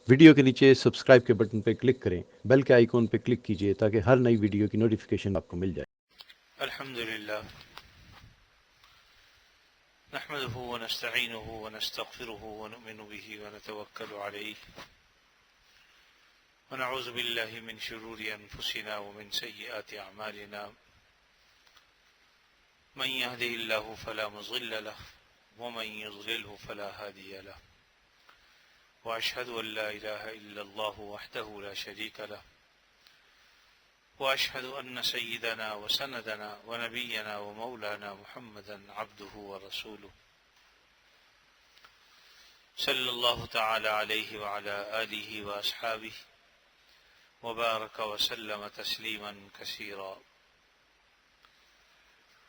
Video کے نیچے subscribe کے بٹن پہ کلک کریں، بیل کے آئیکن پہ کلک کیجئے تاکہ ہر نئی ویڈیو کی نوٹیفیکیشن آپ کو مل جائے۔ الحمد لله نحمده ونستعينه ونستغفره ونؤمن به ونتوكل عليه ونعوذ بالله من شرور أنفسنا ومن سيئات أعمالنا من يهده الله فلا مضل له ومن يضلله فلا هادي له وأشهد أن لا إله إلا الله وحده لا شريك له وأشهد أن سيدنا وسندنا ونبينا ومولانا محمدا عبده ورسوله صلى الله تعالى عليه وعلى آله وأصحابه وبارك وسلم تسليما كثيرا.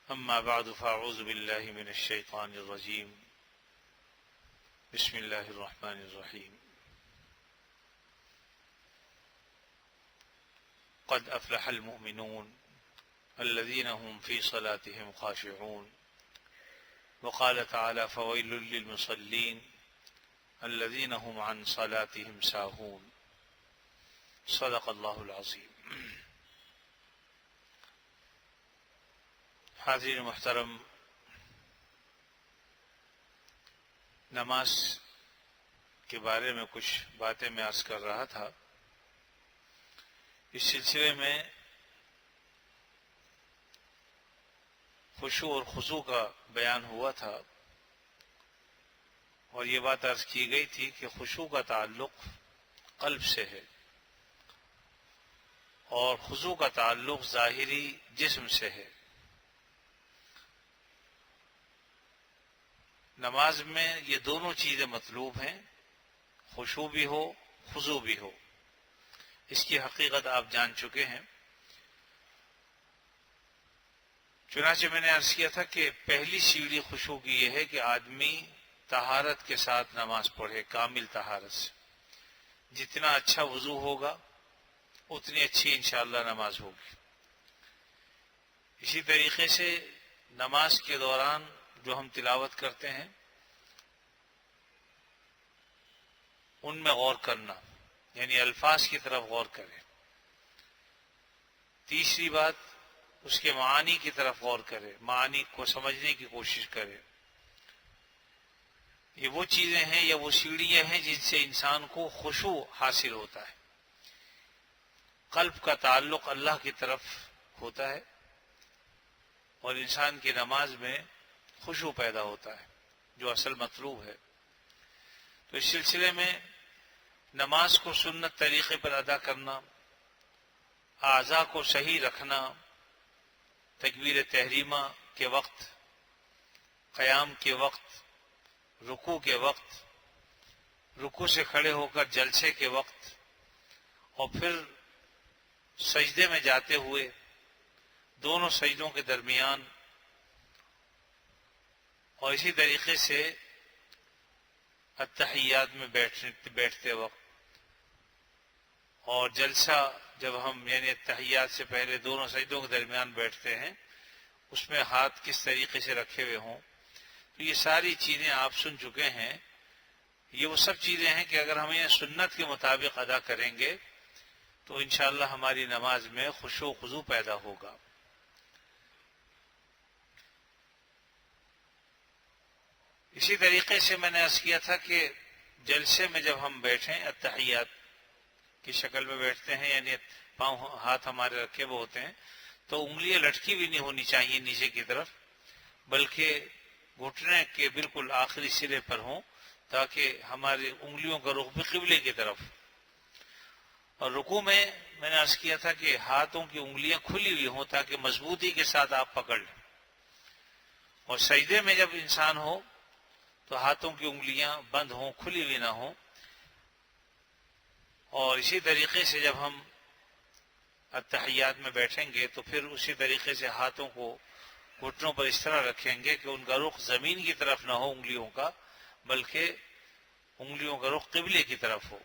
أما بعد فأعوذ بالله من الشيطان الرجيم. بسم الله الرحمن الرحيم. قد أفلح المؤمنون الذين هم في صلاتهم خاشعون. وقال تعالى فويل للمصلين الذين هم عن صلاتهم ساهون. صدق اللہ العظیم. حاضرین محترم، نماز کے بارے میں کچھ باتیں میں عرض کر رہا تھا. اس سلسلے میں خشوع اور خضوع کا بیان ہوا تھا، اور یہ بات عرض کی گئی تھی کہ خشوع کا تعلق قلب سے ہے اور خضوع کا تعلق ظاہری جسم سے ہے. نماز میں یہ دونوں چیزیں مطلوب ہیں، خشوع بھی ہو خضوع بھی ہو. اس کی حقیقت آپ جان چکے ہیں. چنانچہ میں نے عرض کیا تھا کہ پہلی سیڑھی خشوع کی یہ ہے کہ آدمی طہارت کے ساتھ نماز پڑھے، کامل طہارت سے. جتنا اچھا وضو ہوگا اتنی اچھی انشاءاللہ نماز ہوگی. اسی طریقے سے نماز کے دوران جو ہم تلاوت کرتے ہیں ان میں غور کرنا، یعنی الفاظ کی طرف غور کریں. تیسری بات، اس کے معانی کی طرف غور کرے، معانی کو سمجھنے کی کوشش کرے. یہ وہ چیزیں ہیں یا وہ سیڑھیاں ہیں جن سے انسان کو خشوع حاصل ہوتا ہے. قلب کا تعلق اللہ کی طرف ہوتا ہے اور انسان کی نماز میں خشوع پیدا ہوتا ہے جو اصل مطلوب ہے. تو اس سلسلے میں نماز کو سنت طریقے پر ادا کرنا، اعضاء کو صحیح رکھنا، تکبیر تحریمہ کے وقت، قیام کے وقت، رکوع کے وقت، رکوع سے کھڑے ہو کر جلسے کے وقت، اور پھر سجدے میں جاتے ہوئے دونوں سجدوں کے درمیان، اور اسی طریقے سے التحیات میں بیٹھتے وقت، اور جلسہ جب ہم یعنی التحیات سے پہلے دونوں سجدوں کے درمیان بیٹھتے ہیں اس میں ہاتھ کس طریقے سے رکھے ہوئے ہوں. تو یہ ساری چیزیں آپ سن چکے ہیں. یہ وہ سب چیزیں ہیں کہ اگر ہم انہیں سنت کے مطابق ادا کریں گے تو انشاءاللہ ہماری نماز میں خشوع و خضوع پیدا ہوگا. اسی طریقے سے میں نے عرض کیا تھا کہ جلسے میں جب ہم بیٹھیں التحیات کی شکل میں بیٹھتے ہیں، یعنی پاؤں ہاتھ ہمارے رکھے ہوئے ہوتے ہیں، تو انگلیاں لٹکی بھی نہیں ہونی چاہیے نیچے کی طرف، بلکہ گھٹنے کے بالکل آخری سرے پر ہوں تاکہ ہماری انگلیوں کا رخ بھی قبلے کی طرف. اور رکوع میں نے عرض کیا تھا کہ ہاتھوں کی انگلیاں کھلی ہوئی ہوں تاکہ مضبوطی کے ساتھ آپ پکڑ لیں. اور سجدے میں جب انسان ہو تو ہاتھوں کی انگلیاں بند ہوں، کھلی ہوئی نہ ہوں. اور اسی طریقے سے جب ہم التحیات میں بیٹھیں گے تو پھر اسی طریقے سے ہاتھوں کو گھٹنوں پر اس طرح رکھیں گے کہ ان کا رخ زمین کی طرف نہ ہو انگلیوں کا، بلکہ انگلیوں کا رخ قبلے کی طرف ہو.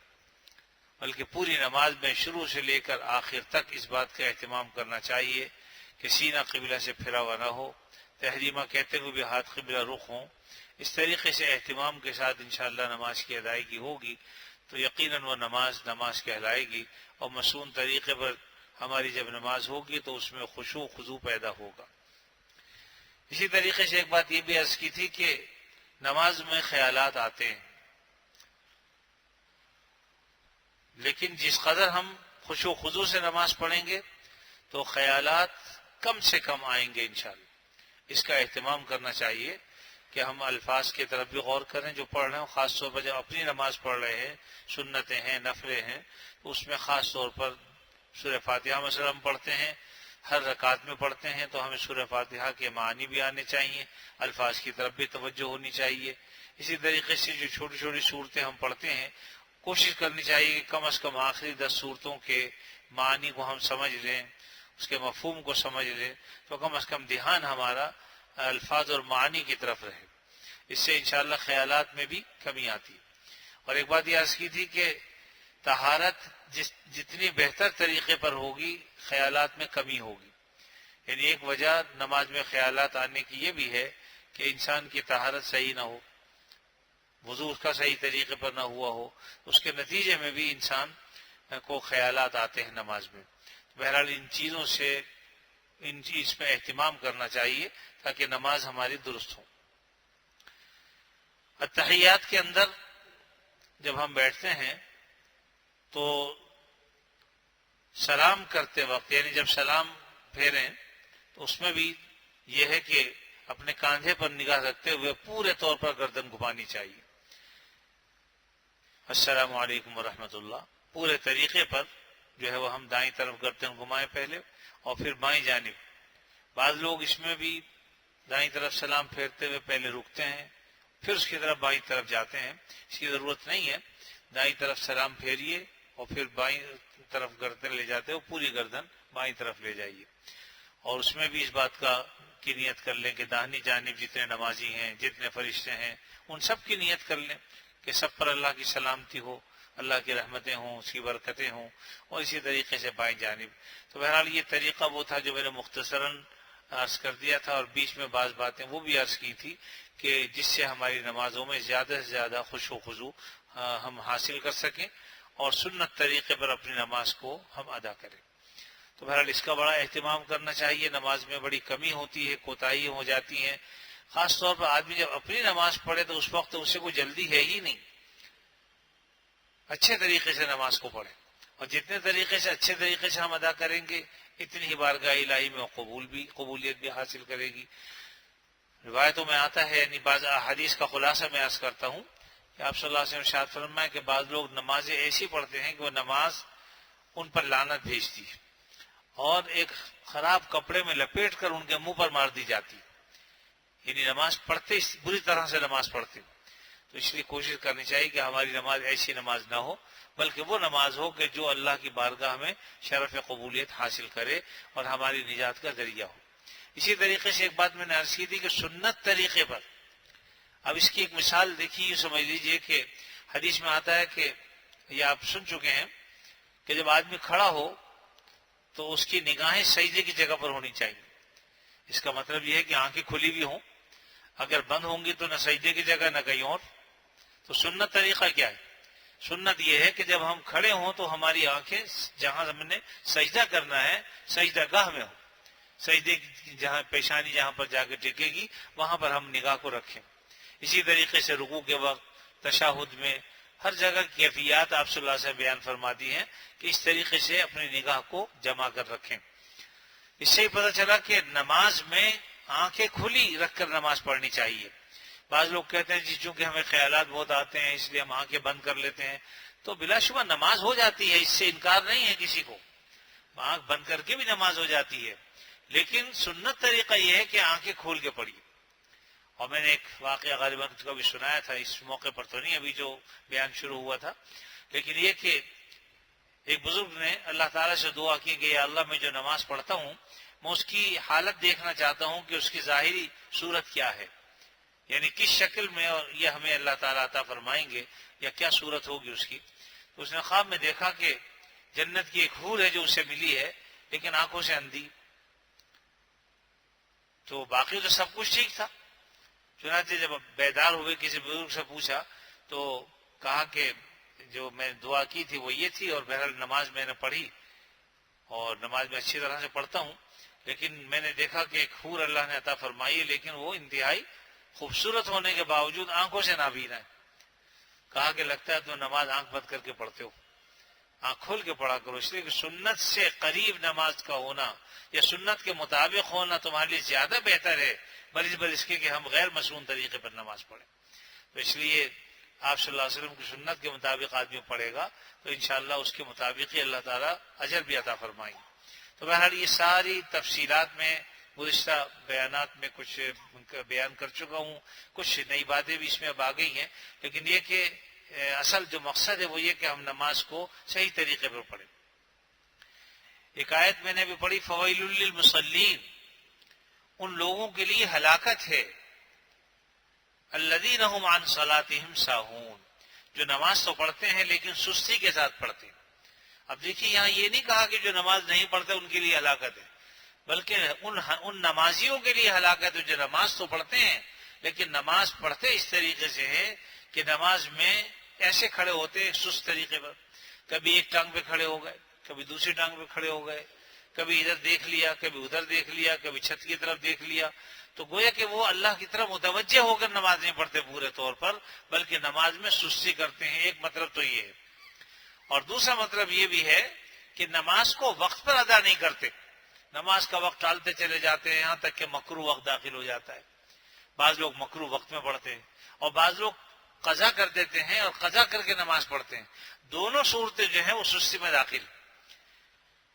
بلکہ پوری نماز میں شروع سے لے کر آخر تک اس بات کا اہتمام کرنا چاہیے کہ سینہ قبلہ سے پھرا ہوا نہ ہو، تحریمہ کہتے ہوئے بھی ہاتھ قبلہ رخ ہوں. اس طریقے سے اہتمام کے ساتھ انشاءاللہ نماز کی ادائیگی ہوگی تو یقیناً وہ نماز کہلائے گی، اور مصون طریقے پر ہماری جب نماز ہوگی تو اس میں خشوع خضوع پیدا ہوگا۔ اسی طریقے سے ایک بات یہ بھی عرض کی تھی کہ نماز میں خیالات آتے ہیں، لیکن جس قدر ہم خشوع خضوع سے نماز پڑھیں گے تو خیالات کم سے کم آئیں گے انشاءاللہ۔ اس کا اہتمام کرنا چاہیے کہ ہم الفاظ کی طرف بھی غور کریں جو پڑھ رہے ہیں، خاص طور پر جب اپنی نماز پڑھ رہے ہیں، سنتیں ہیں، نفلیں ہیں، تو اس میں خاص طور پر سورہ فاتحہ مثلا ہم پڑھتے ہیں، ہر رکعت میں پڑھتے ہیں، تو ہمیں سورہ فاتحہ کے معنی بھی آنے چاہیے، الفاظ کی طرف بھی توجہ ہونی چاہیے۔ اسی طریقے سے جو چھوٹی چھوٹی صورتیں ہم پڑھتے ہیں، کوشش کرنی چاہیے کہ کم از کم آخری 10 صورتوں کے معنی کو ہم سمجھ لیں، اس کے مفہوم کو سمجھ لیں، تو کم از کم دھیان ہمارا الفاظ اور معنی کی طرف رہے۔ اس سے انشاءاللہ خیالات میں بھی کمی آتی ہے۔ اور ایک بات یہ عرض کی تھی کہ طہارت جتنی بہتر طریقے پر ہوگی، خیالات میں کمی ہوگی۔ یعنی ایک وجہ نماز میں خیالات آنے کی یہ بھی ہے کہ انسان کی طہارت صحیح نہ ہو، وضو اس کا صحیح طریقے پر نہ ہوا ہو، اس کے نتیجے میں بھی انسان کو خیالات آتے ہیں نماز میں۔ بہرحال ان چیزوں سے اس میں اہتمام کرنا چاہیے تاکہ نماز ہماری درست ہو۔ اتحیات کے اندر جب ہم بیٹھتے ہیں تو سلام کرتے وقت، یعنی جب سلام پھیریں تو اس میں بھی یہ ہے کہ اپنے کاندھے پر نگاہ رکھتے ہوئے پورے طور پر گردن گھمانی چاہیے۔ السلام علیکم ورحمۃ اللہ، پورے طریقے پر جو ہے وہ ہم دائیں طرف گردن گھمائیں پہلے، اور پھر بائیں جانب۔ بعض لوگ اس میں بھی دائیں طرف سلام پھیرتے ہوئے پہلے رکتے ہیں، پھر اس کی طرف بائیں طرف جاتے ہیں۔ اس کی ضرورت نہیں ہے، دائیں طرف سلام پھیریے اور پھر بائیں طرف گردن لے جاتے ہو، پوری گردن بائیں طرف لے جائیے۔ اور اس میں بھی اس بات کی نیت کر لیں کہ داہنی جانب جتنے نمازی ہیں، جتنے فرشتے ہیں، ان سب کی نیت کر لیں کہ سب پر اللہ کی سلامتی ہو، اللہ کی رحمتیں ہوں، اس کی برکتیں ہوں، اور اسی طریقے سے بائیں جانب۔ تو بہرحال یہ طریقہ وہ تھا جو میں نے مختصراً عرض کر دیا تھا، اور بیچ میں بعض باتیں وہ بھی عرض کی تھی کہ جس سے ہماری نمازوں میں زیادہ سے زیادہ خشوع و خضوع ہم حاصل کر سکیں اور سنت طریقے پر اپنی نماز کو ہم ادا کریں۔ تو بہرحال اس کا بڑا اہتمام کرنا چاہیے۔ نماز میں بڑی کمی ہوتی ہے، کوتاہی ہو جاتی ہیں، خاص طور پر آدمی جب اپنی نماز پڑھے تو اس وقت اسے کوئی جلدی ہے ہی نہیں، اچھے طریقے سے نماز کو پڑھیں، اور جتنے طریقے سے اچھے طریقے سے ہم ادا کریں گے اتنی ہی بارگاہ الہی میں قبولیت بھی حاصل کرے گی۔ روایتوں میں آتا ہے، یعنی بعض احادیث کا خلاصہ میں عرض کرتا ہوں کہ آپ صلی اللہ علیہ وسلم ارشاد فرمایا کہ بعض لوگ نمازیں ایسی پڑھتے ہیں کہ وہ نماز ان پر لعنت بھیجتی ہے اور ایک خراب کپڑے میں لپیٹ کر ان کے منہ پر مار دی جاتی، یعنی نماز پڑھتے بری طرح سے نماز پڑھتے۔ تو اس لیے کوشش کرنی چاہیے کہ ہماری نماز ایسی نماز نہ ہو، بلکہ وہ نماز ہو کہ جو اللہ کی بارگاہ میں شرف قبولیت حاصل کرے اور ہماری نجات کا ذریعہ ہو۔ اسی طریقے سے ایک بات میں نے عرض کی تھی کہ سنت طریقے پر، اب اس کی ایک مثال دیکھیے، یہ سمجھ لیجئے کہ حدیث میں آتا ہے کہ یہ آپ سن چکے ہیں کہ جب آدمی کھڑا ہو تو اس کی نگاہیں سجدے کی جگہ پر ہونی چاہیے۔ اس کا مطلب یہ ہے کہ آنکھیں کھلی بھی ہوں، اگر بند ہوں گی تو نہ سجدے کی جگہ نہ کہیں اور۔ تو سنت طریقہ کیا ہے؟ سنت یہ ہے کہ جب ہم کھڑے ہوں تو ہماری آنکھیں جہاں ہم نے سجدہ کرنا ہے سجدہ گاہ میں ہوں، سجدے جہاں پیشانی جہاں پر جا کے ٹکے گی وہاں پر ہم نگاہ کو رکھیں۔ اسی طریقے سے رکوع کے وقت، تشہد میں، ہر جگہ کیفیات آپ صلی اللہ علیہ وسلم بیان فرماتی ہیں کہ اس طریقے سے اپنی نگاہ کو جما کر رکھیں۔ اس سے ہی پتہ چلا کہ نماز میں آنکھیں کھلی رکھ کر نماز پڑھنی چاہیے۔ بعض لوگ کہتے ہیں جی چونکہ ہمیں خیالات بہت آتے ہیں اس لیے ہم آنکھیں بند کر لیتے ہیں، تو بلا شبہ نماز ہو جاتی ہے، اس سے انکار نہیں ہے کسی کو، آنکھ بند کر کے بھی نماز ہو جاتی ہے، لیکن سنت طریقہ یہ ہے کہ آنکھیں کھول کے پڑھیے۔ اور میں نے ایک واقعہ غالباً کبھی سنایا تھا، اس موقع پر تو نہیں ابھی جو بیان شروع ہوا تھا، لیکن یہ کہ ایک بزرگ نے اللہ تعالیٰ سے دعا کی کہ یا اللہ میں جو نماز پڑھتا ہوں میں اس کی حالت دیکھنا چاہتا ہوں کہ اس کی ظاہری صورت کیا ہے، یعنی کس شکل میں اور یہ ہمیں اللہ تعالیٰ عطا فرمائیں گے یا کیا صورت ہوگی اس کی۔ تو اس نے خواب میں دیکھا کہ جنت کی ایک حور ہے جو اسے ملی ہے لیکن آنکھوں سے اندھی، تو باقی تو سب کچھ ٹھیک تھا۔ چنانچہ جب بیدار ہوئے کسی بزرگ سے پوچھا تو کہا کہ جو میں نے دعا کی تھی وہ یہ تھی، اور بہرحال نماز میں نے پڑھی اور نماز میں اچھی طرح سے پڑھتا ہوں، لیکن میں نے دیکھا کہ ایک حور اللہ نے عطا فرمائی ہے، لیکن وہ انتہائی خوبصورت ہونے کے باوجود آنکھوں سے نابینا ہے۔ کہا کہ لگتا ہے تو نماز آنکھ بند کر کے پڑھتے ہو، آنکھ کھول کے پڑھا کرو، اس لیے کہ سنت سے قریب نماز کا ہونا یا سنت کے مطابق ہونا تمہارے لیے زیادہ بہتر ہے بنسبت کے کہ ہم غیر مسنون طریقے پر نماز پڑھیں۔ تو اس لیے آپ صلی اللہ علیہ وسلم کی سنت کے مطابق آدمی پڑھے گا تو انشاءاللہ اس کے مطابق ہی اللہ تعالیٰ اجر بھی عطا فرمائیں۔ تو بہرحال یہ ساری تفصیلات میں گزشتہ بیانات میں کچھ بیان کر چکا ہوں، کچھ نئی باتیں بھی اس میں اب آ گئی ہیں، لیکن یہ کہ اصل جو مقصد ہے وہ یہ کہ ہم نماز کو صحیح طریقے پر پڑھیں۔ ایک آیت میں نے بھی پڑھی، فویل للمصلین، ان لوگوں کے لیے ہلاکت ہے، الذین هم عن صلاتهم ساہون، جو نماز تو پڑھتے ہیں لیکن سستی کے ساتھ پڑھتے ہیں۔ اب دیکھیے یہاں یہ نہیں کہا کہ جو نماز نہیں پڑھتے ان کے لیے ہلاکت ہے، بلکہ ان نمازیوں کے لیے ہلاکت ہے جو نماز تو پڑھتے ہیں لیکن نماز پڑھتے اس طریقے سے ہے کہ نماز میں ایسے کھڑے ہوتے سست طریقے پر، کبھی ایک ٹانگ پہ کھڑے ہو گئے، کبھی دوسری ٹانگ پہ کھڑے ہو گئے، کبھی ادھر دیکھ لیا، کبھی ادھر دیکھ لیا، کبھی چھت کی طرف دیکھ لیا، تو گویا کہ وہ اللہ کی طرف متوجہ ہو کر نماز نہیں پڑھتے پورے طور پر، بلکہ نماز میں سستی کرتے ہیں۔ ایک مطلب تو یہ ہے، اور دوسرا مطلب یہ بھی ہے کہ نماز کو وقت پر ادا نہیں کرتے، نماز کا وقت ٹالتے چلے جاتے ہیں، یہاں تک کہ مکروہ وقت داخل ہو جاتا ہے۔ بعض لوگ مکروہ وقت میں پڑھتے ہیں اور بعض لوگ قضا کر دیتے ہیں اور قضا کر کے نماز پڑھتے ہیں۔ دونوں صورتیں جو ہیں وہ سستی میں داخل،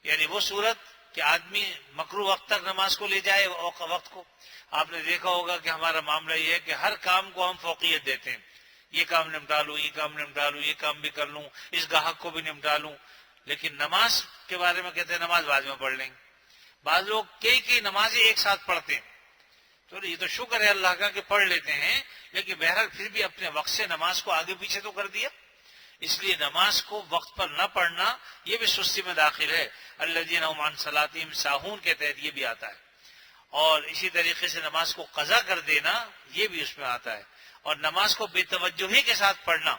یعنی وہ صورت کہ آدمی مکروہ وقت تک نماز کو لے جائے وقت کو۔ آپ نے دیکھا ہوگا کہ ہمارا معاملہ یہ ہے کہ ہر کام کو ہم فوقیت دیتے ہیں، یہ کام نمٹا لوں، یہ کام نمٹا لوں، یہ کام بھی کر لوں، اس گاہک کو بھی نمٹا لوں، لیکن نماز کے بارے میں کہتے ہیں نماز بعد میں پڑھ لیں گے۔ بعض لوگ کئی نمازیں ایک ساتھ پڑھتے ہیں، تو یہ تو شکر ہے اللہ کا کہ پڑھ لیتے ہیں، لیکن بہرحال پھر بھی اپنے وقت سے نماز کو آگے پیچھے تو کر دیا۔ اس لیے نماز کو وقت پر نہ پڑھنا یہ بھی سستی میں داخل ہے، الذین هم عن صلاتهم ساہون کے تحت یہ بھی آتا ہے، اور اسی طریقے سے نماز کو قضا کر دینا یہ بھی اس میں آتا ہے، اور نماز کو بے توجہی کے ساتھ پڑھنا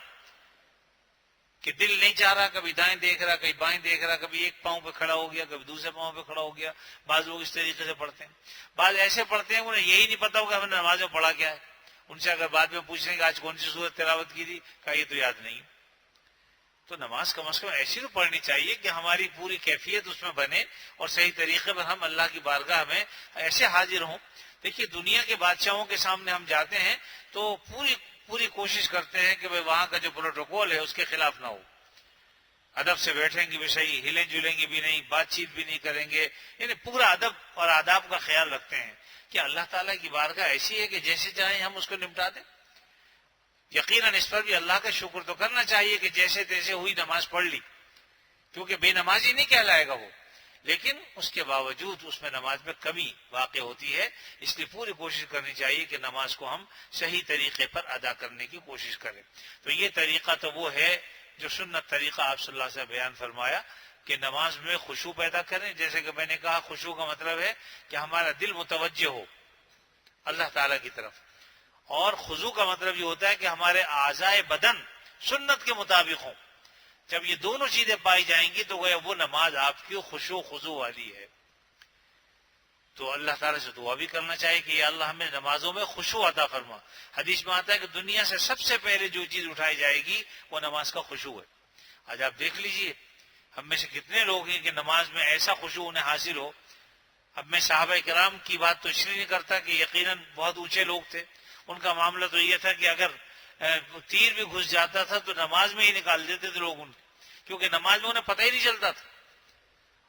کہ دل نہیں چاہ رہا، کبھی دائیں دیکھ رہا، کبھی بائیں دیکھ رہا، کبھی ایک پاؤں پہ کھڑا ہو گیا، کبھی دوسرے پاؤں پہ کھڑا ہو گیا۔ بعض لوگ اس طریقے سے پڑھتے ہیں، بعض ایسے پڑھتے ہیں انہیں یہی نہیں پتا ہوگا ہم نے نماز میں پڑھا کیا ہے۔ ان سے اگر بعد میں پوچھیں کہ آج کون سی سورت تلاوت کی تھی، کہا یہ تو یاد نہیں۔ تو نماز کم از کم ایسی تو پڑھنی چاہیے کہ ہماری پوری کیفیت اس میں بنے اور صحیح طریقے پر ہم اللہ کی بارگاہ میں ایسے حاضر ہوں۔ دیکھیے دنیا کے بادشاہوں کے سامنے ہم جاتے ہیں تو پوری کوشش کرتے ہیں کہ وہاں کا جو پروٹوکول ہے اس کے خلاف نہ ہو، ادب سے بیٹھیں گے بھی صحیح، ہلیں جلیں گے بھی نہیں، بات چیت بھی نہیں کریں گے، یعنی پورا ادب اور آداب کا خیال رکھتے ہیں کہ اللہ تعالیٰ کی بارگاہ ایسی ہے کہ جیسے چاہیں ہم اس کو نمٹا دیں۔ یقیناً اس پر بھی اللہ کا شکر تو کرنا چاہیے کہ جیسے تیسے ہوئی نماز پڑھ لی، کیونکہ بے نمازی نہیں کہلائے گا وہ، لیکن اس کے باوجود اس میں نماز میں کمی واقع ہوتی ہے، اس لیے پوری کوشش کرنی چاہیے کہ نماز کو ہم صحیح طریقے پر ادا کرنے کی کوشش کریں۔ تو یہ طریقہ تو وہ ہے جو سنت طریقہ آپ صلی اللہ علیہ وسلم بیان فرمایا کہ نماز میں خشوع پیدا کریں۔ جیسے کہ میں نے کہا خشوع کا مطلب ہے کہ ہمارا دل متوجہ ہو اللہ تعالیٰ کی طرف، اور خضوع کا مطلب یہ ہوتا ہے کہ ہمارے اعضائے بدن سنت کے مطابق ہوں۔ جب یہ دونوں چیزیں پائی جائیں گی تو وہ نماز آپ کی خشوع خضوع والی ہے۔ تو اللہ تعالیٰ سے دعا بھی کرنا چاہیے کہ یا اللہ ہمیں نمازوں میں خشوع عطا فرما۔ حدیث میں آتا ہے کہ دنیا سے سب سے پہلے جو چیز اٹھائی جائے گی وہ نماز کا خشوع ہے۔ آج آپ دیکھ لیجئے ہم میں سے کتنے لوگ ہیں کہ نماز میں ایسا خشوع انہیں حاصل ہو۔ اب میں صحابہ کرام کی بات تو اس لیے نہیں کرتا کہ یقیناً بہت اونچے لوگ تھے، ان کا معاملہ تو یہ تھا کہ اگر تیر بھی گھس جاتا تھا تو نماز میں ہی نکال دیتے تھے لوگ ان، کیونکہ نماز میں انہیں پتہ ہی نہیں چلتا تھا۔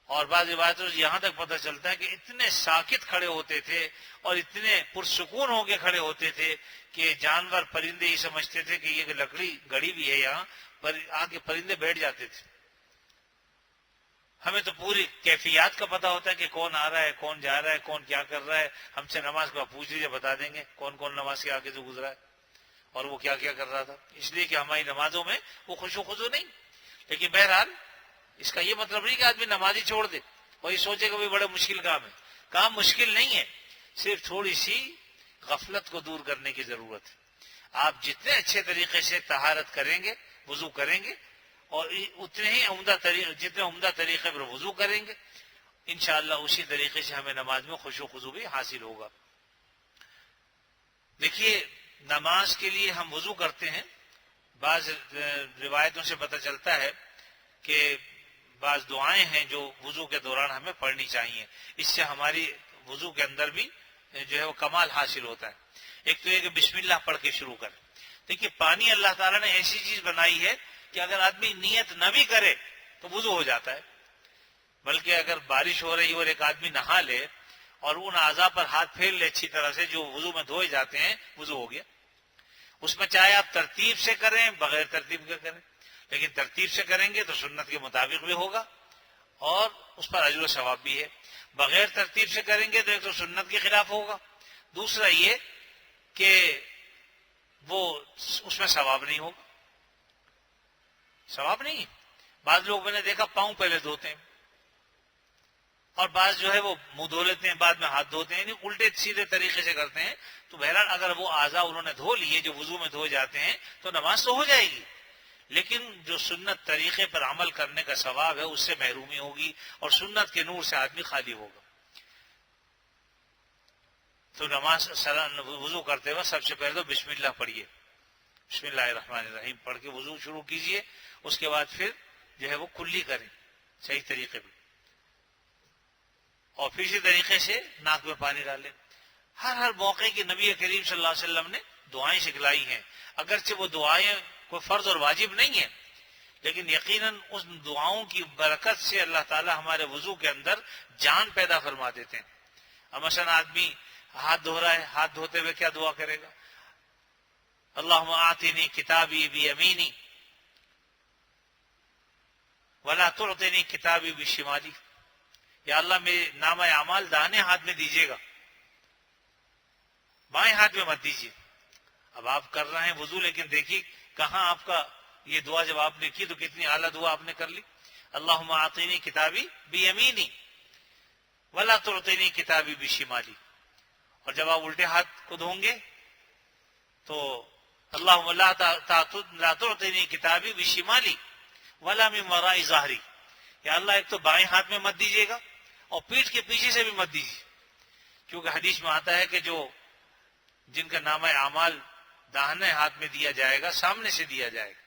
اور بعض روایتوں سے یہاں تک پتہ چلتا ہے کہ اتنے ساکت کھڑے ہوتے تھے اور اتنے پرسکون ہو کے کھڑے ہوتے تھے کہ جانور پرندے ہی سمجھتے تھے کہ یہ لکڑی گڑی بھی ہے یہاں پر، آگے پرندے بیٹھ جاتے تھے۔ ہمیں تو پوری کیفیات کا پتہ ہوتا ہے کہ کون آ رہا ہے، کون جا رہا ہے، کون کیا کر رہا ہے۔ ہم سے نماز کو پوچھ لیجیے، بتا دیں گے کون کون نماز کے آگے سے گزرا ہے اور وہ کیا کیا کر رہا تھا، اس لیے کہ ہماری نمازوں میں وہ خشوع خضوع نہیں۔ لیکن بہرحال اس کا یہ مطلب نہیں کہ آدمی نمازی چھوڑ دے اور یہ سوچے کہ بڑا مشکل کام ہے۔ کام مشکل نہیں ہے، صرف تھوڑی سی غفلت کو دور کرنے کی ضرورت ہے۔ آپ جتنے اچھے طریقے سے طہارت کریں گے، وضو کریں گے، اور اتنے ہی عمدہ طریقے، جتنے عمدہ طریقے پر وضو کریں گے انشاءاللہ اسی طریقے سے ہمیں نماز میں خشوع و خضوع بھی حاصل ہوگا۔ دیکھیے نماز کے لیے ہم وضو کرتے ہیں، بعض روایتوں سے پتہ چلتا ہے کہ بعض دعائیں ہیں جو وضو کے دوران ہمیں پڑھنی چاہیے، اس سے ہماری وضو کے اندر بھی جو ہے وہ کمال حاصل ہوتا ہے۔ ایک تو یہ کہ بسم اللہ پڑھ کے شروع کریں۔ دیکھیے پانی اللہ تعالیٰ نے ایسی چیز بنائی ہے کہ اگر آدمی نیت نہ بھی کرے تو وضو ہو جاتا ہے، بلکہ اگر بارش ہو رہی اور ایک آدمی نہا لے اور ان اعضاء پر ہاتھ پھیر لے اچھی طرح سے جو وضو میں دھوئے جاتے ہیں، وضو ہو گیا۔ اس میں چاہے آپ ترتیب سے کریں بغیر ترتیب کے کریں، لیکن ترتیب سے کریں گے تو سنت کے مطابق بھی ہوگا اور اس پر اجر و ثواب بھی ہے۔ بغیر ترتیب سے کریں گے تو ایک تو سنت کے خلاف ہوگا، دوسرا یہ کہ وہ اس میں ثواب نہیں ہوگا، ثواب نہیں۔ بعض لوگ میں نے دیکھا پاؤں پہلے دھوتے ہیں اور بعض جو ہے وہ منہ دھو لیتے ہیں بعد میں ہاتھ دھوتے ہیں، یعنی الٹے سیدھے طریقے سے کرتے ہیں۔ تو بہرحال اگر وہ اعضاء انہوں نے دھو لیے جو وضو میں دھوئے جاتے ہیں تو نماز تو ہو جائے گی، لیکن جو سنت طریقے پر عمل کرنے کا ثواب ہے اس سے محرومی ہوگی اور سنت کے نور سے آدمی خالی ہوگا۔ تو نماز وضو کرتے وقت سب سے پہلے تو بسم اللہ پڑھیے، بسم اللہ الرحمن الرحیم پڑھ کے وضو شروع کیجئے، اس کے بعد پھر جو ہے وہ کلی کریں صحیح طریقے پہ، اور پھر اسی طریقے سے ناک میں پانی ڈالیں۔ ہر موقع کی نبی کریم صلی اللہ علیہ وسلم نے دعائیں سکھلائی ہیں، اگرچہ وہ دعائیں کوئی فرض اور واجب نہیں ہیں، لیکن یقیناً اس دعاؤں کی برکت سے اللہ تعالی ہمارے وضو کے اندر جان پیدا فرما دیتے ہیں۔ اب مثلا آدمی ہاتھ دھو رہا ہے، ہاتھ دھوتے ہوئے کیا دعا کرے گا؟ اللہم آتنی کتابی بیمینی ولا تعطنی کتابی بشمالی، یا اللہ میرے نامہ اعمال داہنے ہاتھ میں دیجیے گا، بائیں ہاتھ میں مت دیجیے۔ اب آپ کر رہے ہیں وضو، لیکن دیکھیے کہاں آپ کا یہ دعا جب آپ نے کی تو کتنی اعلیٰ دعا آپ نے کر لی، اللہم آتنی کتابی بیمینی ولا تعطنی کتابی بشمالی۔ اور جب آپ الٹے ہاتھ کو دھوں گے تو اللہم لا تعطنی کتابی بشمالی ولا من وراء ظہری، یا اللہ ایک تو بائیں ہاتھ میں مت دیجیے گا اور پیٹھ کے پیچھے سے بھی مت دیجیے، کیونکہ حدیث میں آتا ہے کہ جن کا نامہ اعمال داہنے ہاتھ میں دیا جائے گا سامنے سے دیا جائے گا،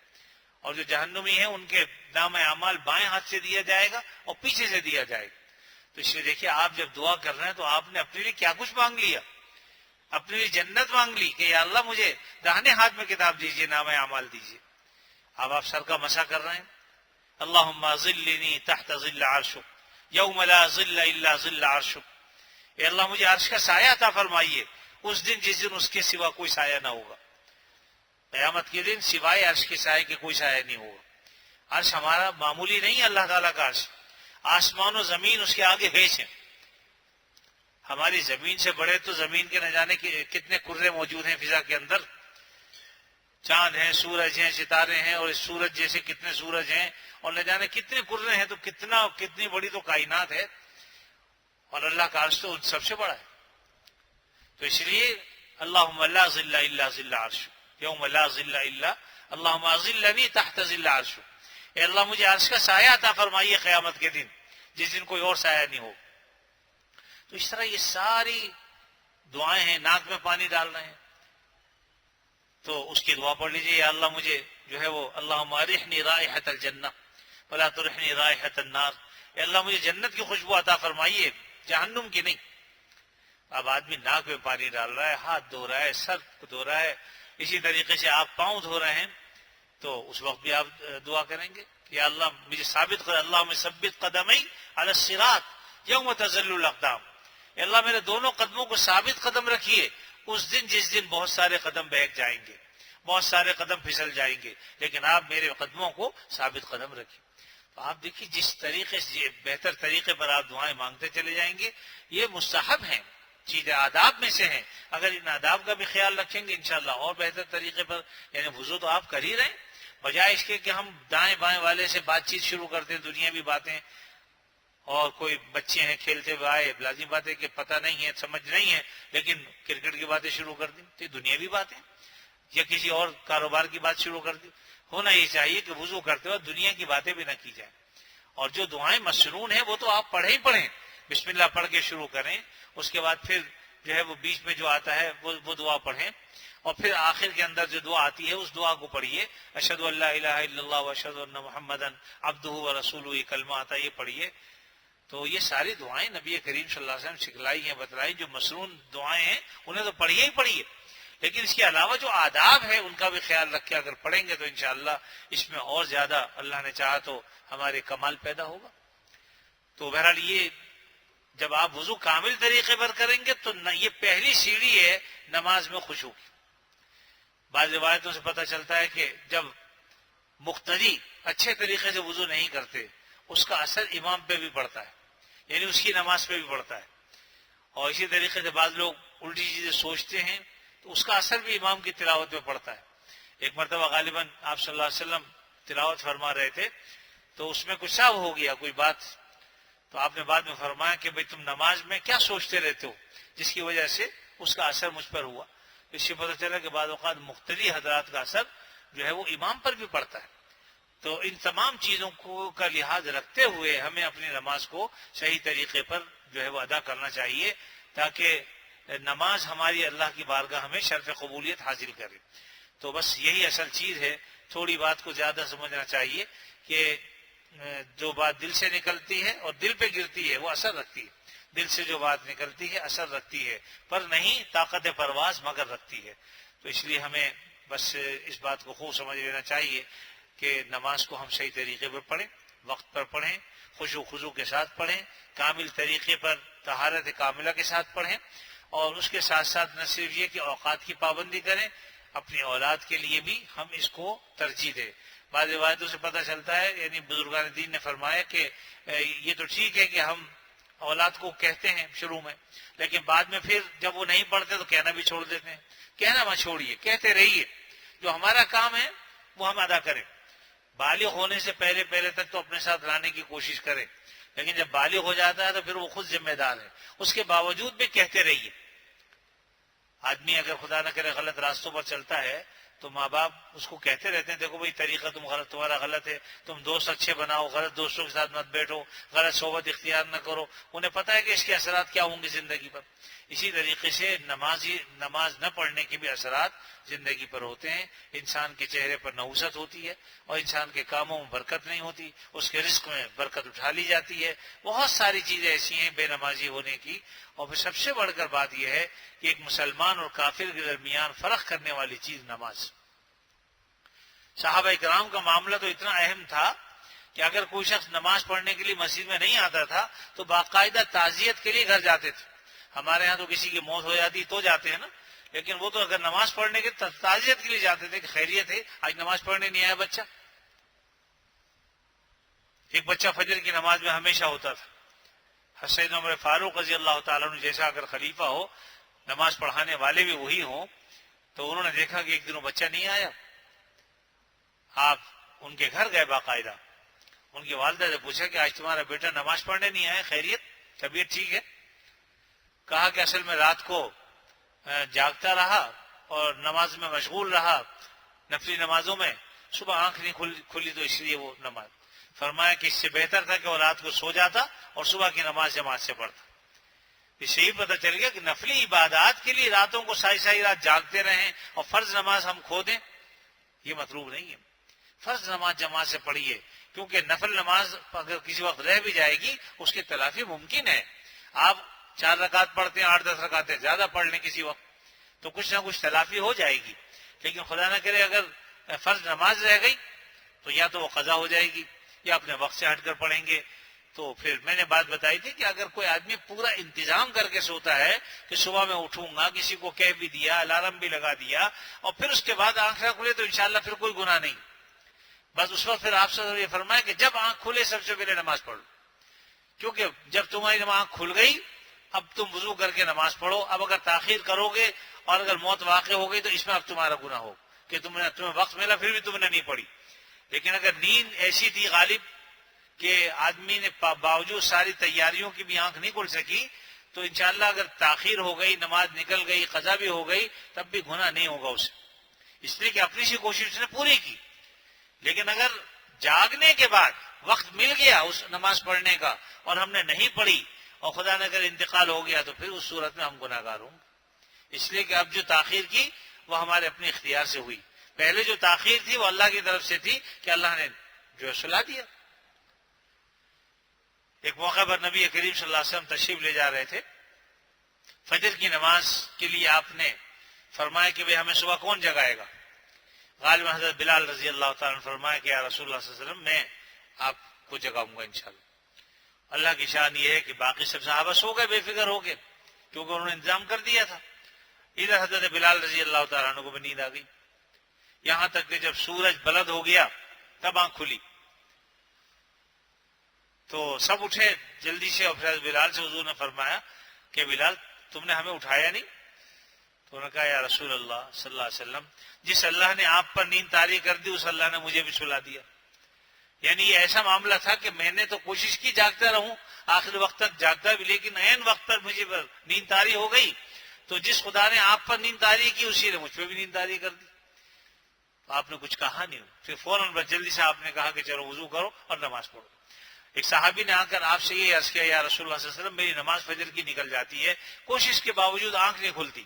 اور جو جہنمی ہیں ان کے نامہ اعمال بائیں ہاتھ سے دیا جائے گا اور پیچھے سے دیا جائے گا۔ تو اس لیے دیکھیے آپ جب دعا کر رہے ہیں تو آپ نے اپنے لیے کیا کچھ مانگ لیا، اپنے لیے جنت مانگ لی کہ یا اللہ مجھے داہنے ہاتھ میں کتاب دیجیے، نامہ اعمال دیجیے۔ اب آپ سر کا مسح کر رہے ہیں، اللہم ظلنی تحت ظل عرشک یوم لا ظل الا ظل عرشک، اے اللہ مجھے عرش کا سایہ عطا فرمائیے اس دن جس دن اس کے سوا کوئی سایہ نہ ہوگا۔ قیامت کے دن سوائے عرش کے سائے کے کوئی سایہ نہیں ہوگا۔ عرش ہمارا معمولی نہیں ہے، اللہ تعالیٰ کا عرش، آسمان و زمین اس کے آگے بھیج ہیں۔ ہماری زمین سے بڑے تو زمین کے نہ جانے کتنے کرے موجود ہیں فضا کے اندر، چاند ہیں، سورج ہیں، ستارے ہیں، اور اس سورج جیسے کتنے سورج ہیں، اور نہ جانے کتنے کرے ہیں، تو کتنی بڑی تو کائنات ہے، اور اللہ کا عرش تو ان سب سے بڑا ہے۔ تو اس لیے اللہم لا ظل الا ظل عرش یوم لا ظل الا اللہم ظلنی تحت ظل عرش، اے اللہ مجھے عرش کا سایہ عطا فرمائیے قیامت کے دن جس دن کوئی اور سایہ نہیں ہو۔ تو اس طرح یہ ساری دعائیں ہیں، ناک میں پانی ڈال رہے ہیں تو اس کی دعا پڑھ لیجیے، یا اللہ مجھے جو ہے وہ اللہم ارحنی رائحۃ الجنہ ولا ترحنی رائحۃ النار، اے اللہ مجھے جنت کی خوشبو عطا فرمائیے، جہنم کی نہیں۔ اب آدمی ناک میں پانی ڈال رہا ہے، ہاتھ دھو رہا ہے، سر کو دھو رہا ہے، اسی طریقے سے آپ پاؤں دھو رہے ہیں تو اس وقت بھی آپ دعا کریں گے کہ یا اللہ مجھے ثابت کر، اللہم ثبت قدمی علی الصراط یوم تزل الاقدام، اے اللہ میرے دونوں قدموں کو ثابت قدم رکھیے اس دن جس دن بہت سارے قدم بہک جائیں گے، بہت سارے قدم پھسل جائیں گے، لیکن آپ میرے قدموں کو ثابت قدم رکھیے۔ تو آپ دیکھیے جس طریقے سے بہتر طریقے پر آپ دعائیں مانگتے چلے جائیں گے، یہ مستحب ہیں، چیزیں آداب میں سے ہیں، اگر ان آداب کا بھی خیال رکھیں گے انشاءاللہ اور بہتر طریقے پر، یعنی وضو تو آپ کر ہی رہے ہیں، بجائے اس کے کہ ہم دائیں بائیں والے سے بات چیت شروع کرتے ہیں، دنیاوی باتیں، اور کوئی بچے ہیں کھیلتے ہوئے آئے، لازمی بات ہے کہ پتہ نہیں ہے، سمجھ نہیں ہے، لیکن کرکٹ کی باتیں شروع کر دیں تو یہ دنیاوی باتیں، یا کسی اور کاروبار کی بات شروع کر دی، ہونا یہ چاہیے کہ وضو کرتے وقت دنیا کی باتیں بھی نہ کی جائیں، اور جو دعائیں مسنون ہیں وہ تو آپ پڑھیں بسم اللہ پڑھ کے شروع کریں، اس کے بعد پھر جو ہے وہ بیچ میں جو آتا ہے وہ دعا پڑھیں، اور پھر آخر کے اندر جو دعا آتی ہے اس دعا کو پڑھیے، اشہد ان لا الہ الا اللہ واشہد ان محمدا عبدہ ورسولہ، یہ کلمہ آتا ہے یہ پڑھیے۔ تو یہ ساری دعائیں نبی کریم صلی اللہ علیہ وسلم سکھلائی ہیں، بتلائی، جو مسنون دعائیں ہیں انہیں تو پڑھیے ہی پڑھیے، لیکن اس کے علاوہ جو آداب ہے ان کا بھی خیال رکھ کے اگر پڑھیں گے تو انشاءاللہ اس میں اور زیادہ اللہ نے چاہا تو ہمارے کمال پیدا ہوگا۔ تو بہرحال یہ جب آپ وضو کامل طریقے پر کریں گے تو یہ پہلی سیڑھی ہے نماز میں خشوع کی۔ بعض روایتوں سے پتہ چلتا ہے کہ جب مقتدی اچھے طریقے سے وضو نہیں کرتے اس کا اثر امام پہ بھی پڑتا ہے، یعنی اس کی نماز پہ بھی پڑتا ہے، اور اسی طریقے سے بعض لوگ الٹی چیزیں سوچتے ہیں تو اس کا اثر بھی امام کی تلاوت پہ پڑتا ہے۔ ایک مرتبہ غالباً آپ صلی اللہ علیہ وسلم تلاوت فرما رہے تھے تو اس میں کچھ صاف ہو گیا کوئی بات، تو آپ نے بعد میں فرمایا کہ بھئی تم نماز میں کیا سوچتے رہتے ہو، جس کی وجہ سے اس کا اثر مجھ پر ہوا۔ اس سے پتہ چلا کہ بعض اوقات مختلف حضرات کا اثر جو ہے وہ امام پر بھی پڑتا ہے۔ تو ان تمام چیزوں کو کا لحاظ رکھتے ہوئے ہمیں اپنی نماز کو صحیح طریقے پر جو ہے وہ ادا کرنا چاہیے، تاکہ نماز ہماری اللہ کی بارگاہ میں شرف قبولیت حاصل کرے۔ تو بس یہی اصل چیز ہے، تھوڑی بات کو زیادہ سمجھنا چاہیے کہ جو بات دل سے نکلتی ہے اور دل پہ گرتی ہے وہ اثر رکھتی ہے، دل سے جو بات نکلتی ہے اثر رکھتی ہے، پر نہیں طاقت پرواز مگر رکھتی ہے۔ تو اس لیے ہمیں بس اس بات کو خوب سمجھ لینا چاہیے کہ نماز کو ہم صحیح طریقے پر پڑھیں، وقت پر پڑھیں، خشوع خضوع کے ساتھ پڑھیں، کامل طریقے پر طہارت کاملہ کے ساتھ پڑھیں، اور اس کے ساتھ ساتھ نہ صرف یہ کہ اوقات کی پابندی کریں، اپنی اولاد کے لیے بھی ہم اس کو ترجیح دیں۔ بعض روایتوں سے پتہ چلتا ہے، یعنی بزرگان دین نے فرمایا کہ یہ تو ٹھیک ہے کہ ہم اولاد کو کہتے ہیں شروع میں، لیکن بعد میں پھر جب وہ نہیں پڑھتے تو کہنا بھی چھوڑ دیتے ہیں۔ کہنا مت چھوڑیے، کہتے رہیے، جو ہمارا کام ہے وہ ہم ادا کریں۔ بالغ ہونے سے پہلے تک تو اپنے ساتھ لانے کی کوشش کریں، لیکن جب بالغ ہو جاتا ہے تو پھر وہ خود ذمہ دار ہے، اس کے باوجود بھی کہتے رہیے۔ آدمی اگر خدا نہ کرے غلط راستوں پر چلتا ہے تو ماں باپ اس کو کہتے رہتے ہیں دیکھو بھائی طریقہ تمہارا غلط ہے، تم دوست اچھے بناؤ، غلط دوستوں کے ساتھ مت بیٹھو، غلط صحبت اختیار نہ کرو۔ انہیں پتہ ہے کہ اس کے اثرات کیا ہوں گے زندگی پر۔ اسی طریقے سے نماز نہ پڑھنے کے بھی اثرات زندگی پر ہوتے ہیں۔ انسان کے چہرے پر نحوست ہوتی ہے، اور انسان کے کاموں میں برکت نہیں ہوتی، اس کے رزق میں برکت اٹھا لی جاتی ہے۔ بہت ساری چیزیں ایسی ہیں بے نمازی ہونے کی۔ اور پھر سب سے بڑھ کر بات یہ ہے کہ ایک مسلمان اور کافر کے درمیان فرق کرنے والی چیز نماز۔ صحابہ کرام کا معاملہ تو اتنا اہم تھا کہ اگر کوئی شخص نماز پڑھنے کے لیے مسجد میں نہیں آتا تھا تو باقاعدہ تعزیت کے لیے گھر جاتے تھے۔ ہمارے ہاں تو کسی کی موت ہو جاتی تو جاتے ہیں نا، لیکن وہ تو اگر نماز پڑھنے کے تعزیت کے لیے جاتے تھے کہ خیریت ہے آج نماز پڑھنے نہیں آیا بچہ۔ ایک بچہ فجر کی نماز میں ہمیشہ ہوتا تھا۔ سیدنا عمر فاروق رضی اللہ تعالیٰ عنہ جیسا اگر خلیفہ ہو، نماز پڑھانے والے بھی وہی ہوں، تو انہوں نے دیکھا کہ ایک دن وہ بچہ نہیں آیا۔ آپ ان کے گھر گئے، باقاعدہ ان کی والدہ سے پوچھا کہ آج تمہارا بیٹا نماز پڑھنے نہیں آیا، خیریت، طبیعت ٹھیک ہے؟ کہا کہ اصل میں رات کو جاگتا رہا اور نماز میں مشغول رہا، نفلی نمازوں میں، صبح آنکھ نہیں کھلی تو اس لیے وہ نماز۔ فرمایا کہ اس سے بہتر تھا کہ وہ رات کو سو جاتا اور صبح کی نماز جماعت سے پڑھتا۔ اس سے ہی پتہ چل گیا کہ نفلی عبادات کے لیے راتوں کو ساری رات جاگتے رہیں اور فرض نماز ہم کھو دیں، یہ مطلوب نہیں ہے۔ فرض نماز جماعت سے پڑھیے، کیونکہ نفل نماز اگر کسی وقت رہ بھی جائے گی اس کی تلافی ممکن ہے۔ آپ 4 رکعت پڑھتے ہیں، 8-10 رکعتیں زیادہ پڑھ لیں کسی وقت تو کچھ نہ کچھ تلافی ہو جائے گی، لیکن خدا نہ کرے اگر فرض نماز رہ گئی تو یا تو وہ قضا ہو جائے گی یا اپنے وقت سے ہٹ کر پڑھیں گے۔ تو پھر میں نے بات بتائی تھی کہ اگر کوئی آدمی پورا انتظام کر کے سوتا ہے کہ صبح میں اٹھوں گا، کسی کو کہہ بھی دیا، الارم بھی لگا دیا، اور پھر اس کے بعد آنکھ نہ کھلے تو انشاءاللہ پھر کوئی گناہ نہیں۔ بس اس وقت پھر آپ سے یہ فرمایا کہ جب آنکھ کھلے سب سے پہلے نماز پڑھو، کیونکہ جب تمہاری آنکھ کھل گئی اب تم وضو کر کے نماز پڑھو۔ اب اگر تاخیر کرو گے اور اگر موت واقع ہو گئی تو اس میں اب تمہارا گناہ ہو کہ تمہیں وقت ملا پھر بھی تم نے نہیں پڑھی۔ لیکن اگر نیند ایسی تھی غالب کہ آدمی نے باوجود ساری تیاریوں کی بھی آنکھ نہیں کھل سکی تو انشاءاللہ اگر تاخیر ہو گئی، نماز نکل گئی، قضا بھی ہو گئی، تب بھی گناہ نہیں ہوگا اسے، اس لیے کہ اپنی سی کوشش اس نے پوری کی۔ لیکن اگر جاگنے کے بعد وقت مل گیا اس نماز پڑھنے کا اور ہم نے نہیں پڑھی اور خدا نہ کرے انتقال ہو گیا تو پھر اس صورت میں ہم گناہ گار ہوں گے، اس لیے کہ اب جو تاخیر کی وہ ہمارے اپنے اختیار سے ہوئی، پہلے جو تاخیر تھی وہ اللہ کی طرف سے تھی کہ اللہ نے جو ہے سلا دیا۔ ایک موقع پر نبی کریم صلی اللہ علیہ وسلم تشریف لے جا رہے تھے، فجر کی نماز کے لیے آپ نے فرمایا کہ بھئی ہمیں صبح کون جگائے گا؟ غالباً حضرت بلال رضی اللہ تعالیٰ نے فرمایا کہ یا رسول اللہ صلی اللہ علیہ وسلم میں آپ کو جگاؤں گا انشاءاللہ۔ اللہ کی شان یہ ہے کہ باقی سب صحابہ سو گئے، بے فکر ہو گئے، کیونکہ انہوں نے انتظام کر دیا تھا۔ ادھر حضرت بلال رضی اللہ تعالیٰ عنہ کو بھی نیند آ گئی، یہاں تک کہ جب سورج بلند ہو گیا تب آنکھ کھلی تو سب اٹھے جلدی سے، اور پھر بلال سے حضور نے فرمایا کہ بلال تم نے ہمیں اٹھایا نہیں؟ تو انہوں نے کہا یا رسول اللہ صلی اللہ علیہ وسلم، جس اللہ نے آپ پر نیند طاری کر دی اس اللہ نے مجھے بھی سلا دیا۔ یعنی یہ ایسا معاملہ تھا کہ میں نے تو کوشش کی جاگتا رہوں، آخر وقت تک جاگتا بھی، لیکن عین وقت پر مجھے نیند طاری ہو گئی، تو جس خدا نے آپ پر نیند طاری کی اسی نے مجھ پہ بھی نیند طاری کر دی۔ آپ نے کچھ کہا نہیں، پھر فوراً جلدی سے آپ نے کہا کہ چلو وضو کرو اور نماز پڑھو۔ ایک صحابی نے آ کر آپ سے یہ عرض کیا یا رسول اللہ صلی اللہ علیہ وسلم میری نماز فجر کی نکل جاتی ہے، کوشش کے باوجود آنکھ نہیں کھلتی۔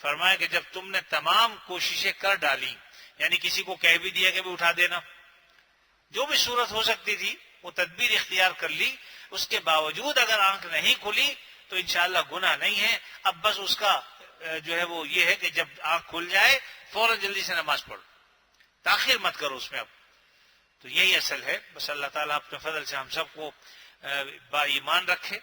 فرمایا کہ جب تم نے تمام کوششیں کر ڈالی، یعنی کسی کو کہہ بھی دیا کہ بھی اٹھا دینا، جو بھی صورت ہو سکتی تھی وہ تدبیر اختیار کر لی، اس کے باوجود اگر آنکھ نہیں کھلی تو انشاءاللہ گناہ نہیں ہے۔ اب بس اس کا جو ہے وہ یہ ہے کہ جب آنکھ کھل جائے فوراً جلدی سے نماز پڑھو، تاخیر مت کرو اس میں۔ اب تو یہی اصل ہے۔ بس اللہ تعالیٰ اپنے فضل سے ہم سب کو با ایمان رکھے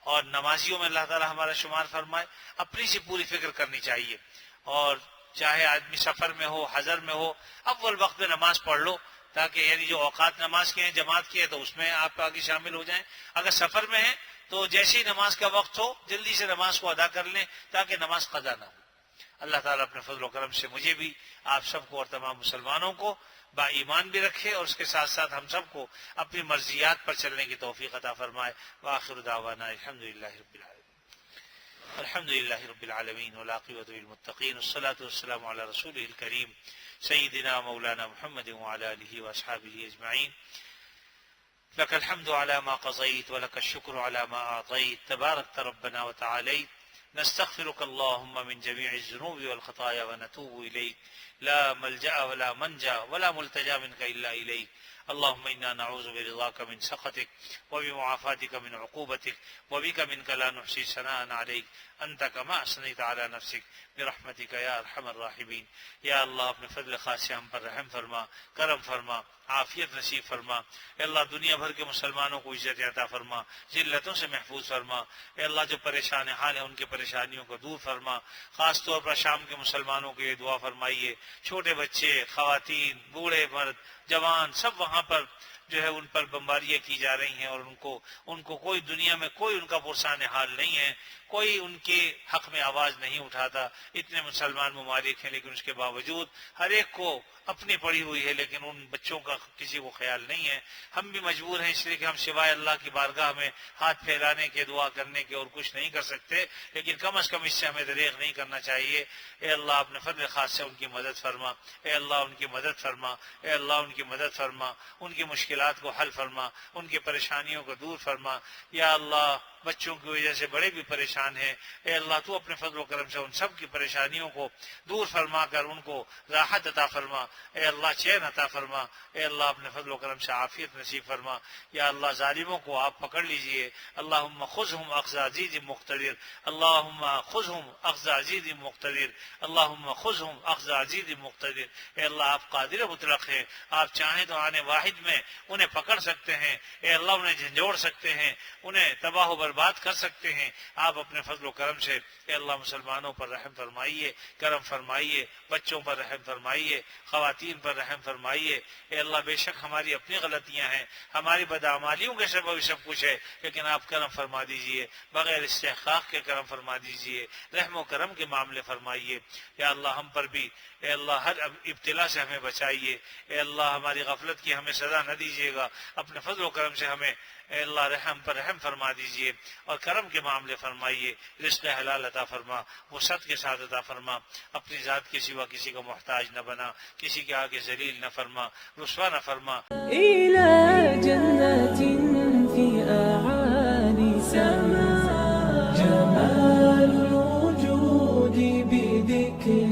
اور نمازیوں میں اللہ تعالیٰ ہمارا شمار فرمائے۔ اپنی سی پوری فکر کرنی چاہیے، اور چاہے آدمی سفر میں ہو حضر میں ہو، اول وقت میں نماز پڑھ لو، تاکہ یعنی جو اوقات نماز کے ہیں جماعت کی ہے تو اس میں آپ آگے شامل ہو جائیں۔ اگر سفر میں ہیں تو جیسے ہی نماز کا وقت ہو جلدی سے نماز کو ادا کر لیں تاکہ نماز قضا نہ ہو۔ اللہ تعالیٰ اپنے فضل و کرم سے مجھے بھی، آپ سب کو اور تمام مسلمانوں کو با ایمان بھی رکھے، اور اس کے ساتھ ساتھ ہم سب کو اپنی مرضیات پر چلنے کی توفیق عطا فرمائے۔ وآخر دعوانا الحمدللہ رب العالمین، الحمدللہ رب العالمین والعاقبۃ للمتقین، والصلاة والسلام علی رسولہ الکریم سیدنا مولانا محمد وعلی آلہ واصحابہ اجمعین۔ لك الحمد على ما قضيت ولك الشكر على ما أعطيت، تباركت ربنا وتعاليت، نستغفرك اللهم من جميع الذنوب والخطايا ونتوب إليك، لا ملجأ ولا منجا ولا ملتجا منك إلا إليك، اللهم إنا نعوذ برضاك من سخطك وبمعافاتك من عقوبتك، وبك منك لا نحصي ثناء عليك أنت كما أثنيت على نفسك برحمتك يا أرحم الراحمين۔ یا اللہ اپنے فضل خاص سے ہم پر رحم فرما، کرم فرما، عافیت نصیب فرما۔ اے اللہ دنیا بھر کے مسلمانوں کو عزت عطا فرما، ذلتوں سے محفوظ فرما۔ اے اللہ جو پریشان حال ہیں ان کے پریشانیوں کو دور فرما۔ خاص طور پر شام کے مسلمانوں کے لیے دعا فرمائیے، چھوٹے بچے، خواتین، بوڑھے مرد، جوان، سب وہاں پر جو ہے ان پر بمباریاں کی جا رہی ہیں، اور ان کو کوئی دنیا میں کوئی ان کا پرسان حال نہیں ہے، کوئی ان کے حق میں آواز نہیں اٹھاتا۔ اتنے مسلمان ممالک ہیں لیکن اس کے باوجود ہر ایک کو اپنی پڑی ہوئی ہے، لیکن ان بچوں کا کسی کو خیال نہیں ہے۔ ہم بھی مجبور ہیں اس لیے کہ ہم سوائے اللہ کی بارگاہ میں ہاتھ پھیلانے کے، دعا کرنے کے اور کچھ نہیں کر سکتے، لیکن کم از کم اس سے ہمیں دریغ نہیں کرنا چاہیے۔ اے اللہ اپنے فضل خاص سے ان کی مدد فرما، اے اللہ ان کی مدد فرما، اے اللہ ان کی مدد فرما، ان کی مشکلات کو حل فرما، ان کی پریشانیوں کو دور فرما۔ یا اللہ بچوں کی وجہ سے بڑے بھی پریشان ہیں، اے اللہ تو اپنے فضل و کرم سے ان سب کی پریشانیوں کو دور فرما کر ان کو راحت عطا فرما، اے اللہ چین عطا فرما، اے اللہ اپنے فضل و کرم سے عافیت نصیب فرما۔ یا اللہ ظالموں کو آپ پکڑ لیجئے، اللہم خذہم اخذ عزیز مقتدر، اللہم خذہم اخذ عزیز مقتدر، اللہم خذہم اخذ عزیز مقتدر۔ اے اللہ آپ قادر مطلق ہیں، آپ چاہیں تو آنے واحد میں انہیں پکڑ سکتے ہیں، اے اللہ انہیں جھنجھوڑ سکتے ہیں، انہیں تباہ و برباد کر سکتے ہیں۔ آپ اپنے فضل و کرم سے اے اللہ مسلمانوں پر رحم فرمائیے، کرم فرمائیے، بچوں پر رحم فرمائیے، خواتین پر رحم فرمائیے۔ اے اللہ بے شک ہماری اپنی غلطیاں ہیں، ہماری بدعمالیوں کے سبب سب کچھ ہے، لیکن آپ کرم فرما دیجئے، بغیر استحقاق کے کرم فرما دیجئے، رحم و کرم کے معاملے فرمائیے۔ یا اللہ ہم پر بھی اے اللہ ہر ابتلا سے ہمیں بچائیے، اے اللہ ہماری غفلت کی ہمیں سزا نہ دیجیے گا، اپنے فضل و کرم سے ہمیں اے اللہ رحم پر رحم فرما دیجئے اور کرم کے معاملے فرمائیے، رزق حلال عطا فرما، وسعت کے ساتھ عطا فرما، اپنی ذات کے سوا کسی کا محتاج نہ بنا، کسی کسی کے آگے ذلیل نہ فرما، رسوا نہ فرما. إلى جنات في أعالي سماء جمال الوجود بذكر